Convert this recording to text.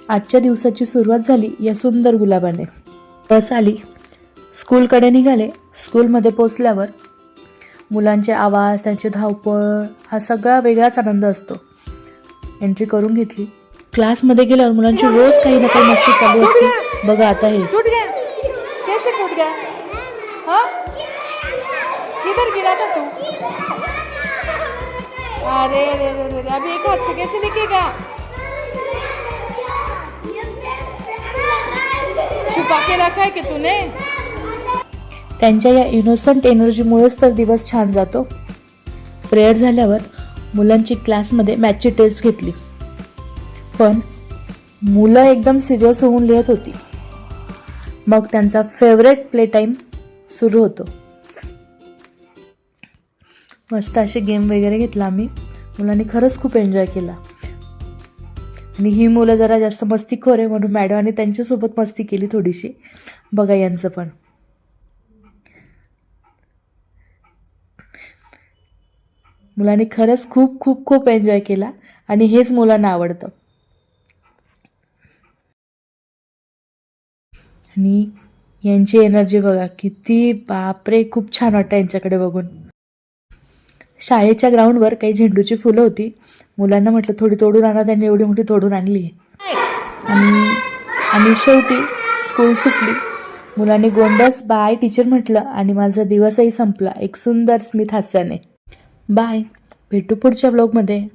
आजच्या दिवसाची सुरुवात झाली या सुंदर गुलाबाने. बस आली, स्कूलकडे निघाले. स्कूलमध्ये पोचल्यावर मुलांचे आवाज, त्यांची धावपळ, हा सगळा वेगळाच आनंद असतो. एंट्री करून घेतली. क्लासमध्ये गेल्यावर मुलांची रोज काही ना काही मस्ती चालू असते. बघा आता हे टूट गया, कैसे टूट गया? हाँ, किधर गिरा था तू? अरे रे रे रे, अभी एक हाथ से कैसे लिखेगा? छुपा के रखा है कि तूने? त्यांच्या या इनोसंट एनर्जीमुळेच तर दिवस छान जातो. प्रेयर झाल्यावर मुलांची क्लासमध्ये मॅथची टेस्ट घेतली. पण मुलं एकदम सिरियस होऊन लिहत होती. मग त्यांचा फेवरेट प्ले टाईम सुरू होतो. मस्त असे गेम वगैरे घेतला आम्ही. मुलांनी खरंच खूप एन्जॉय केला. आणि ही मुलं जरा जास्त मस्तीखोर आहे म्हणून मॅडमने त्यांच्यासोबत मस्ती केली थोडीशी. बघा यांचं पण. मुलांनी खरंच खूप खूप खूप एन्जॉय केला आणि हेच मुलांना आवडतं. आणि यांची एनर्जी बघा किती, बापरे, खूप छान वाटतं यांच्याकडे बघून. शाळेच्या ग्राउंडवर काही झेंडूची फुलं होती. मुलांना म्हटलं थोडी तोडून आणा. त्यांनी एवढी मोठी तोडून आणली. आणि शेवटी स्कूल सुटली. मुलांनी गोंडस बाय टीचर म्हटलं आणि माझा दिवसही संपला एक सुंदर स्मित हास्याने. बाय, भेटू पुढच्या ब्लॉगमध्ये.